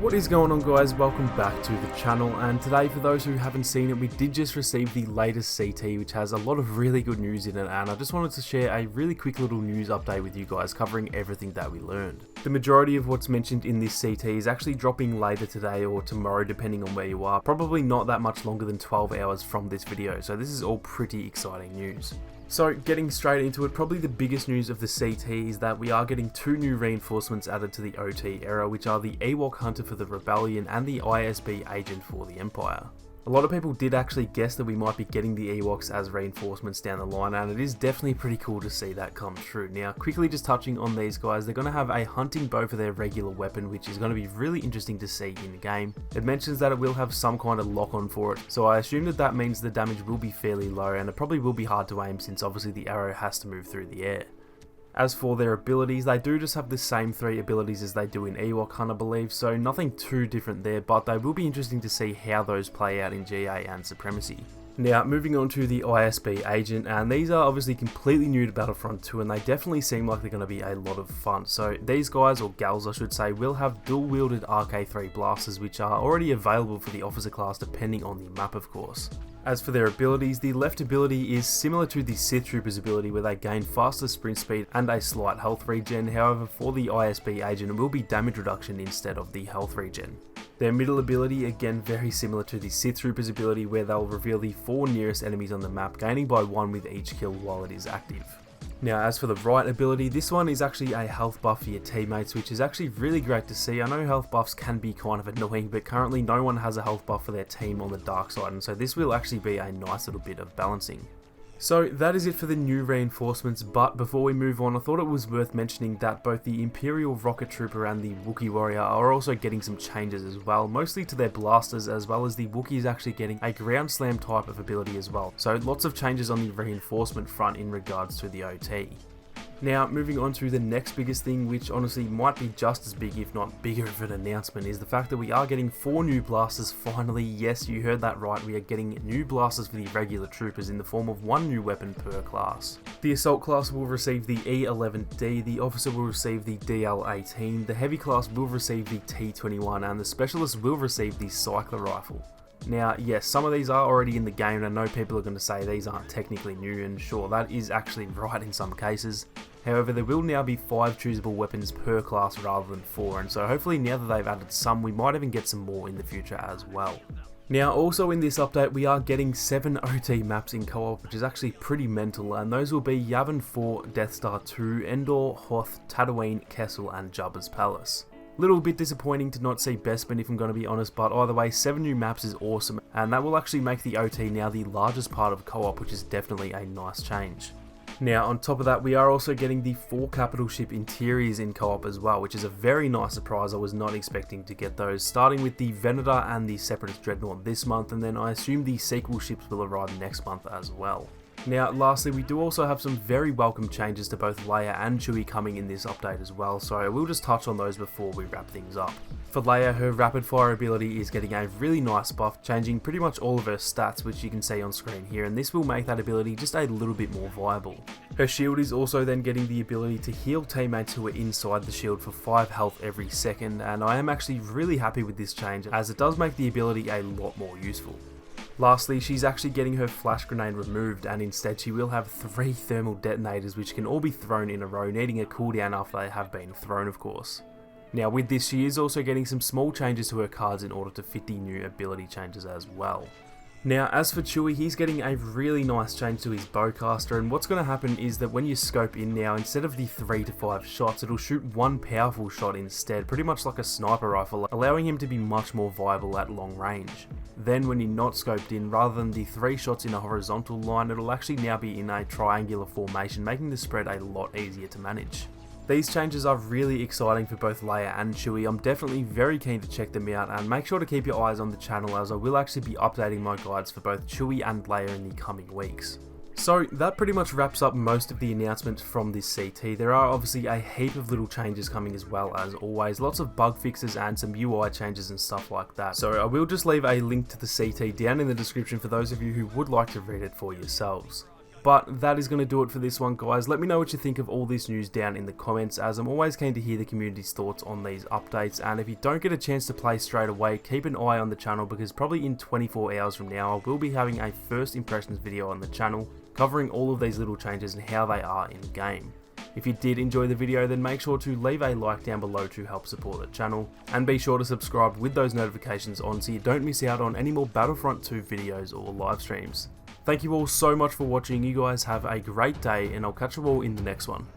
What is going on, guys? Welcome back to the channel, and today, for those who haven't seen it, we did just receive the latest CT, which has a lot of really good news in it, and I just wanted to share a really quick little news update with you guys covering everything that we learned. The majority of what's mentioned in this CT is actually dropping later today or tomorrow, depending on where you are, probably not that much longer than 12 hours from this video, so this is all pretty exciting news. So getting straight into it, probably the biggest news of the CT is that we are getting two new reinforcements added to the OT era, which are the Ewok Hunter for the Rebellion and the ISB Agent for the Empire. A lot of people did actually guess that we might be getting the Ewoks as reinforcements down the line, and it is definitely pretty cool to see that come true. Now, quickly just touching on these guys, they're going to have a hunting bow for their regular weapon, which is going to be really interesting to see in the game. It mentions that it will have some kind of lock-on for it, so I assume that that means the damage will be fairly low, and it probably will be hard to aim since obviously the arrow has to move through the air. As for their abilities, they do just have the same three abilities as they do in Ewok Hunt, I believe, so nothing too different there, but they will be interesting to see how those play out in GA and Supremacy. Now, moving on to the ISB Agent, and these are obviously completely new to Battlefront 2, and they definitely seem like they're going to be a lot of fun. So these guys, or gals I should say, will have dual-wielded RK3 blasters, which are already available for the officer class depending on the map, of course. As for their abilities, the left ability is similar to the Sith Troopers ability, where they gain faster sprint speed and a slight health regen. However, for the ISB Agent, it will be damage reduction instead of the health regen. Their middle ability, again very similar to the Sith Troopers ability, where they'll reveal the 4 nearest enemies on the map, gaining by 1 with each kill while it is active. Now, as for the right ability, this one is actually a health buff for your teammates, which is actually really great to see. I know health buffs can be kind of annoying, but currently no one has a health buff for their team on the dark side, and so this will actually be a nice little bit of balancing. So that is it for the new reinforcements, but before we move on, I thought it was worth mentioning that both the Imperial Rocket Trooper and the Wookiee Warrior are also getting some changes as well, mostly to their blasters, as well as the Wookiee is actually getting a ground slam type of ability as well. So lots of changes on the reinforcement front in regards to the OT. Now, moving on to the next biggest thing, which honestly might be just as big if not bigger of an announcement, is the fact that we are getting 4 new blasters finally. Yes, you heard that right, we are getting new blasters for the regular troopers in the form of 1 new weapon per class. The assault class will receive the E11D, the officer will receive the DL18, the heavy class will receive the T21, and the specialist will receive the cycler rifle. Now, yes, some of these are already in the game, and I know people are going to say these aren't technically new, and sure, that is actually right in some cases. However, there will now be 5 choosable weapons per class rather than 4, and so hopefully now that they've added some, we might even get some more in the future as well. Now, also in this update, we are getting 7 OT maps in co-op, which is actually pretty mental, and those will be Yavin 4, Death Star 2, Endor, Hoth, Tatooine, Kessel, and Jabba's Palace. Little bit disappointing to not see Bespin if I'm going to be honest, but either way, 7 new maps is awesome, and that will actually make the OT now the largest part of co-op, which is definitely a nice change. Now, on top of that, we are also getting the 4 capital ship interiors in co-op as well, which is a very nice surprise. I was not expecting to get those, starting with the Venator and the Separatist Dreadnought this month, and then I assume the sequel ships will arrive next month as well. Now, lastly, we do also have some very welcome changes to both Leia and Chewie coming in this update as well, so we'll just touch on those before we wrap things up. For Leia, her rapid fire ability is getting a really nice buff, changing pretty much all of her stats, which you can see on screen here, and this will make that ability just a little bit more viable. Her shield is also then getting the ability to heal teammates who are inside the shield for 5 health every second, and I am actually really happy with this change, as it does make the ability a lot more useful. Lastly, she's actually getting her flash grenade removed, and instead she will have 3 thermal detonators, which can all be thrown in a row, needing a cooldown after they have been thrown, of course. Now, with this, she is also getting some small changes to her cards in order to fit the new ability changes as well. Now, as for Chewie, he's getting a really nice change to his bowcaster, and what's going to happen is that when you scope in now, instead of the 3 to 5 shots, it'll shoot 1 powerful shot instead, pretty much like a sniper rifle, allowing him to be much more viable at long range. Then when you're not scoped in, rather than the 3 shots in a horizontal line, it'll actually now be in a triangular formation, making the spread a lot easier to manage. These changes are really exciting for both Leia and Chewie. I'm definitely very keen to check them out, and make sure to keep your eyes on the channel, as I will actually be updating my guides for both Chewie and Leia in the coming weeks. So that pretty much wraps up most of the announcements from this CT. There are obviously a heap of little changes coming as well, as always, lots of bug fixes and some UI changes and stuff like that. So I will just leave a link to the CT down in the description for those of you who would like to read it for yourselves. But that is going to do it for this one, guys. Let me know what you think of all this news down in the comments, as I'm always keen to hear the community's thoughts on these updates. And if you don't get a chance to play straight away, keep an eye on the channel, because probably in 24 hours from now I will be having a first impressions video on the channel covering all of these little changes and how they are in game. If you did enjoy the video, then make sure to leave a like down below to help support the channel, and be sure to subscribe with those notifications on so you don't miss out on any more Battlefront 2 videos or live streams. Thank you all so much for watching. You guys have a great day, and I'll catch you all in the next one.